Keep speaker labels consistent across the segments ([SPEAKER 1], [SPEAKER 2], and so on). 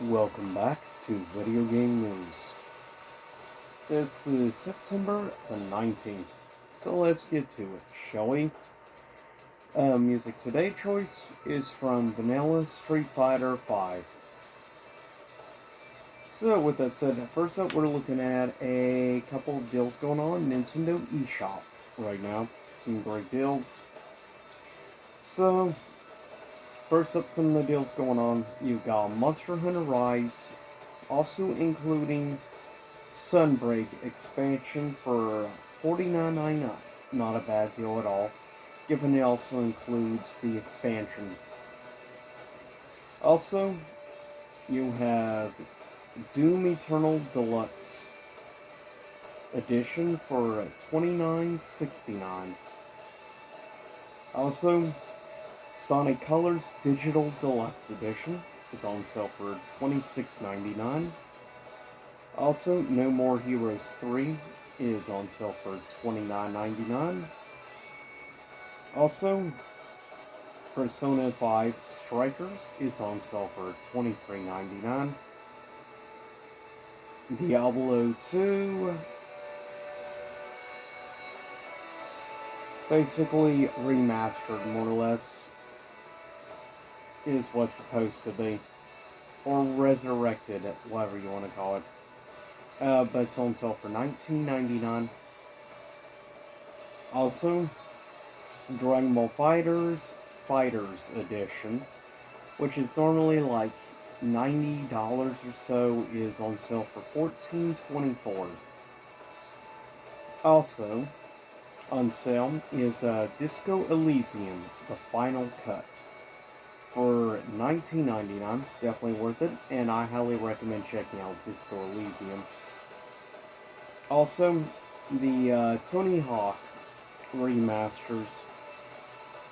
[SPEAKER 1] Welcome back to Video Game News. This is September the 19th, so let's get to it, shall we? Music today choice is from Vanilla Street Fighter 5. So with that said, first up we're looking at a couple of deals going on Nintendo eShop right now. Some great deals. So, first up, some of the deals going on. You've got Monster Hunter Rise, also including Sunbreak expansion for $49.99. Not a bad deal at all, given it also includes the expansion. Also, you have Doom Eternal Deluxe Edition for $29.69. Also, Sonic Colors Digital Deluxe Edition is on sale for $26.99. Also, No More Heroes 3 is on sale for $29.99. Also, Persona 5 Strikers is on sale for $23.99. Diablo 2, basically remastered more or less, is what's supposed to be. Or resurrected, whatever you want to call it. But it's on sale for $19.99. Also, Dragon Ball Fighters Edition, which is normally like $90 or so, is on sale for $14.24. Also, on sale is Disco Elysium, the final cut, for $19.99. Definitely worth it, and I highly recommend checking out Disco Elysium. Also, the Tony Hawk remasters,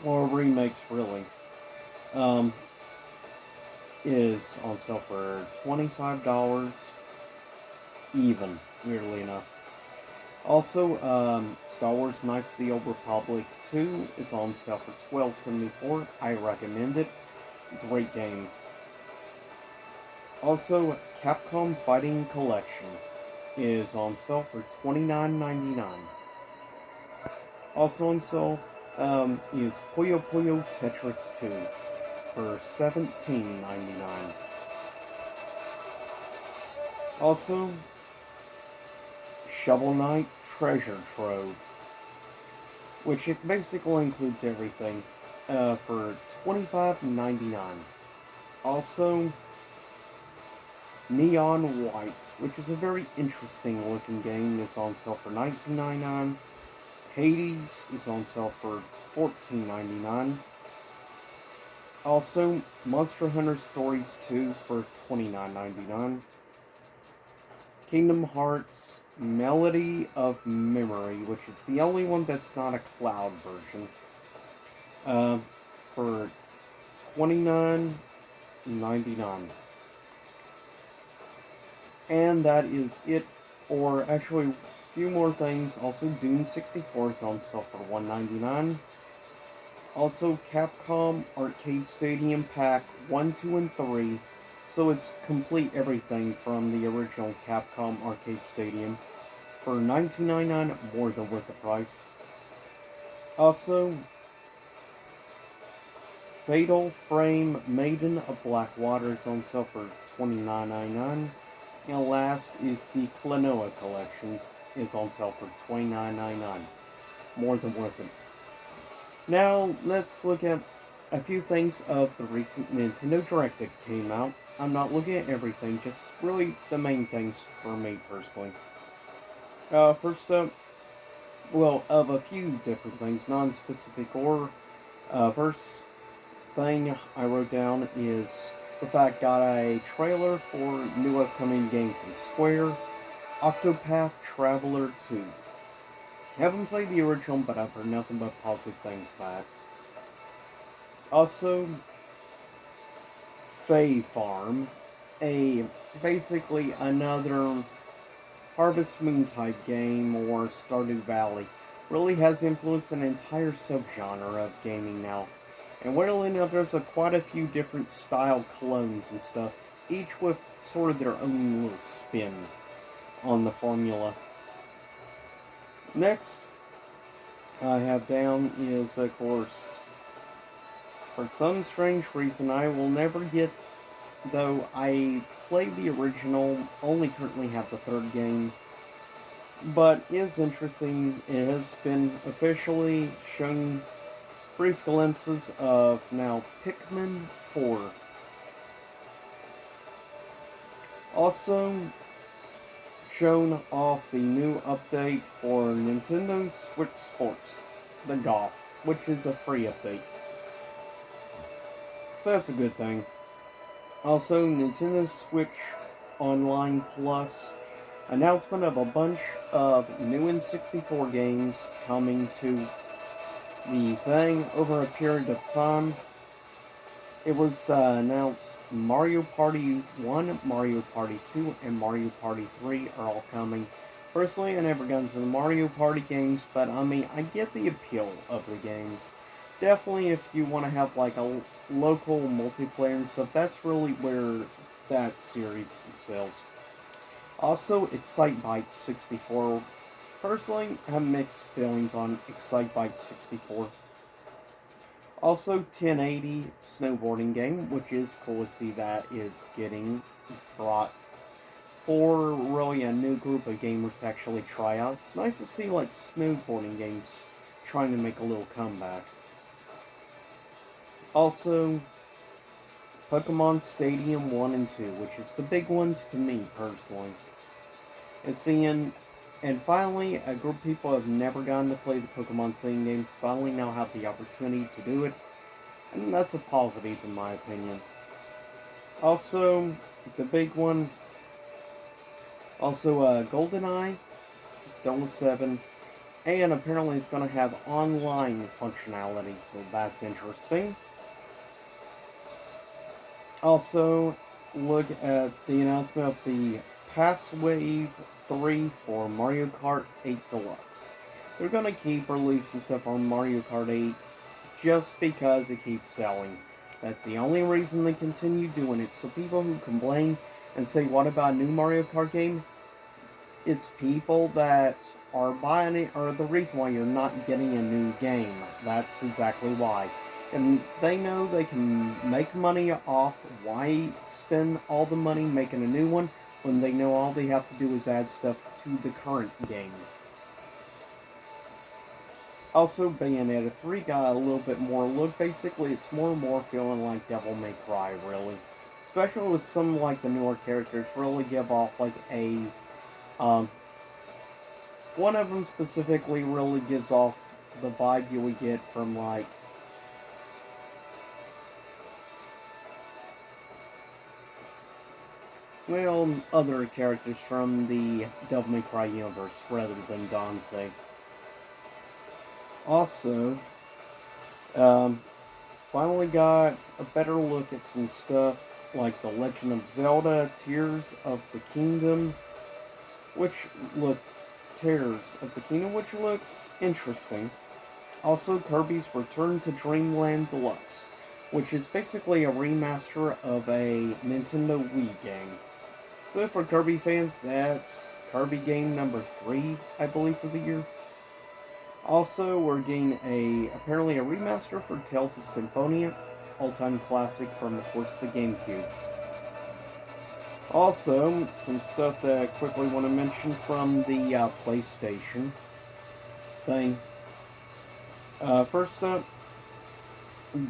[SPEAKER 1] or remakes really, is on sale for $25 even, weirdly enough. Also, Star Wars Knights of the Old Republic 2 is on sale for $12.74. I recommend it. Great game. Also, Capcom Fighting Collection is on sale for $29.99. Also on sale is Puyo Puyo Tetris 2 for $17.99. Also, Shovel Knight Treasure Trove, which it basically includes everything, for $25.99. Also, Neon White, which is a very interesting looking game, is on sale for $19.99. Hades is on sale for $14.99. Also, Monster Hunter Stories 2 for $29.99. Kingdom Hearts Melody of Memory, which is the only one that's not a cloud version, for $29.99. And that is it for actually a few more things. Also, Doom 64 is on sale for $1.99. Also, Capcom Arcade Stadium Pack 1, 2, and 3. So it's complete everything from the original Capcom Arcade Stadium for $19.99, more than worth the price. Also, Fatal Frame Maiden of Blackwater is on sale for $29.99. And last is the Klonoa Collection is on sale for $29.99. More than worth it. Now, let's look at a few things of the recent Nintendo Direct that came out. I'm not looking at everything, just really the main things for me personally. First up, well, of a few different things, non-specific or first thing I wrote down is the fact got a trailer for new upcoming game from Square, Octopath Traveler 2. Haven't played the original, but I've heard nothing but positive things about it. Also, Fae Farm, basically another Harvest Moon type game or Stardew Valley. Really has influenced an entire subgenre of gaming now. And weirdly enough, there's quite a few different style clones and stuff each with sort of their own little spin on the formula. Next, I have down is, of course, for some strange reason, I will never get, though I played the original, only currently have the third game, but is interesting. It has been officially shown brief glimpses of now Pikmin 4. Also, shown off the new update for Nintendo Switch Sports, the Golf, which is a free update. So that's a good thing. Also, Nintendo Switch Online Plus announcement of a bunch of new N64 games coming to the thing over a period of time. It was announced Mario Party 1, Mario Party 2, and Mario Party 3 are all coming. Personally, I never got into the Mario Party games, but I mean, I get the appeal of the games. Definitely, if you want to have like a local multiplayer and stuff, that's really where that series excels. Also, Excitebike 64. Personally, I have mixed feelings on Excitebike 64. Also, 1080 snowboarding game, which is cool to see that is getting brought for really a new group of gamers to actually try out. It's nice to see like snowboarding games trying to make a little comeback. Also, Pokemon Stadium 1 and 2, which is the big ones to me personally. And finally, a group of people have never gotten to play the Pokemon Stadium games finally now have the opportunity to do it. And that's a positive in my opinion. Also, the big one, GoldenEye 007, and apparently it's going to have online functionality, so that's interesting. Also, look at the announcement of the Passwave 3 for Mario Kart 8 Deluxe. They're going to keep releasing stuff on Mario Kart 8 just because it keeps selling. That's the only reason they continue doing it. So people who complain and say, what about a new Mario Kart game? It's people that are buying it are the reason why you're not getting a new game. That's exactly why. And they know they can make money off. Why spend all the money making a new one when they know all they have to do is add stuff to the current game? Also, Bayonetta 3 got a little bit more look. Basically, it's more and more feeling like Devil May Cry, really. Especially with some, like, the newer characters really give off, like, a... one of them specifically really gives off the vibe you would get from, like... well, other characters from the Devil May Cry universe, rather than Dante. Also, finally got a better look at some stuff like The Legend of Zelda Tears of the Kingdom, Tears of the Kingdom, which looks interesting. Also, Kirby's Return to Dreamland Deluxe, which is basically a remaster of a Nintendo Wii game. So for Kirby fans, that's Kirby game number 3, I believe, for the year. Also, we're getting apparently a remaster for Tales of Symphonia, all-time classic from, of course, the GameCube. Also, some stuff that I quickly want to mention from the PlayStation thing. First up,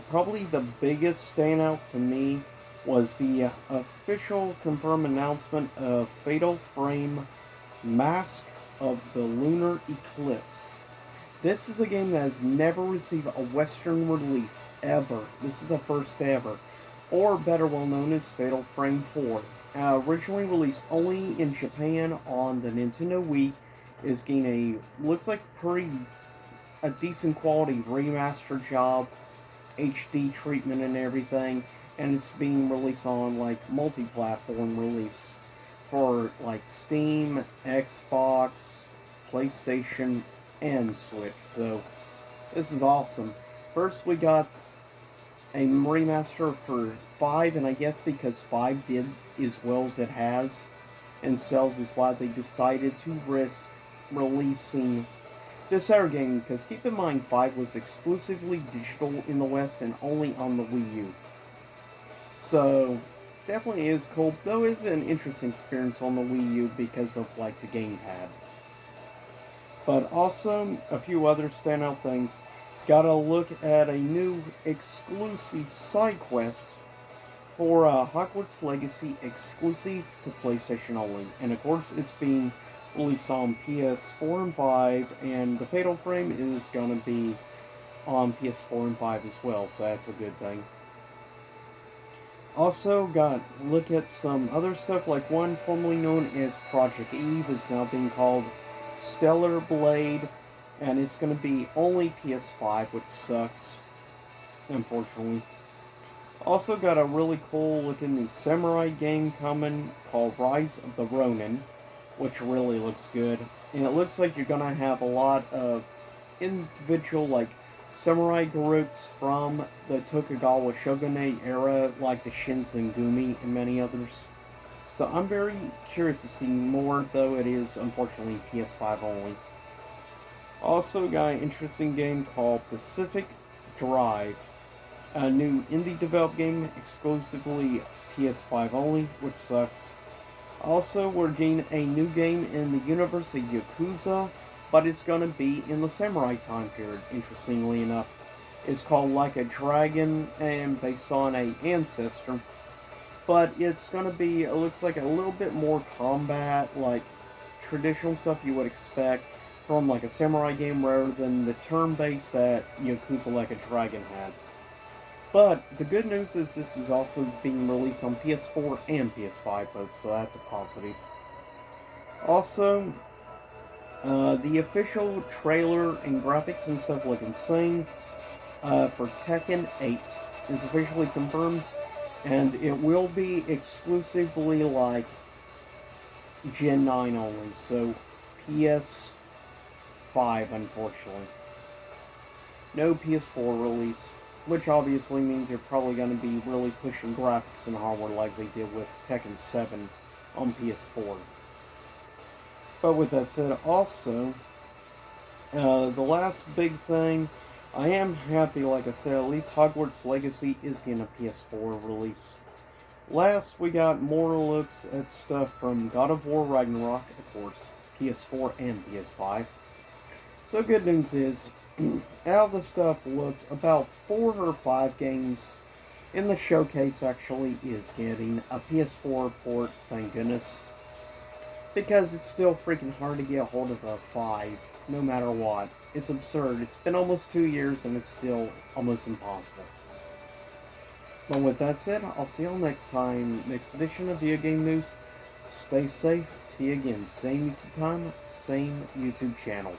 [SPEAKER 1] probably the biggest standout to me was the official confirmed announcement of Fatal Frame Mask of the Lunar Eclipse. This is a game that has never received a Western release, ever. This is a first ever. Or better well known as Fatal Frame 4. Originally released only in Japan on the Nintendo Wii, is getting looks like a decent quality remaster job, HD treatment and everything, and it's being released on like multi-platform release for like Steam, Xbox, PlayStation, and Switch. So this is awesome. First we got a remaster for 5, and I guess because 5 did as well as it has and sells is why they decided to risk releasing this other game, because keep in mind 5 was exclusively digital in the West and only on the Wii U. So, definitely is cool, though it is an interesting experience on the Wii U because of like the gamepad. But also, a few other standout things. Gotta look at a new exclusive side quest for Hogwarts Legacy exclusive to PlayStation only. And of course, it's being released on PS4 and 5, and the Fatal Frame is gonna be on PS4 and 5 as well, so that's a good thing. Also, got look at some other stuff, like one formerly known as Project Eve is now being called Stellar Blade, and it's going to be only PS5, which sucks, unfortunately. Also got a really cool looking new samurai game coming called Rise of the Ronin, which really looks good. And it looks like you're going to have a lot of individual, like, samurai groups from the Tokugawa Shogunate era, like the Shinsengumi and many others. So I'm very curious to see more, though it is unfortunately PS5 only. Also got an interesting game called Pacific Drive, a new indie developed game exclusively PS5 only, which sucks. Also, we're getting a new game in the universe of Yakuza, but it's going to be in the samurai time period, interestingly enough. It's called Like a Dragon, and based on a ancestor. But it's going to be, it looks like a little bit more combat, like traditional stuff you would expect from like a samurai game rather than the turn-based that Yakuza Like a Dragon had. But the good news is this is also being released on PS4 and PS5 both, so that's a positive. Also, the official trailer and graphics and stuff look insane for Tekken 8 is officially confirmed, and it will be exclusively like Gen 9 only, so PS5 unfortunately. No PS4 release, which obviously means you're probably going to be really pushing graphics and hardware like they did with Tekken 7 on PS4. But with that said, also, the last big thing, I am happy, like I said, at least Hogwarts Legacy is getting a PS4 release. Last, we got more looks at stuff from God of War Ragnarok, of course, PS4 and PS5. So good news is, out of the stuff looked, about 4 or 5 games in the showcase actually is getting a PS4 port, thank goodness. Because it's still freaking hard to get a hold of a 5, no matter what. It's absurd. It's been almost 2 years and it's still almost impossible. But with that said, I'll see y'all next time. Next edition of Video Game News. Stay safe. See you again. Same YouTube time, same YouTube channel.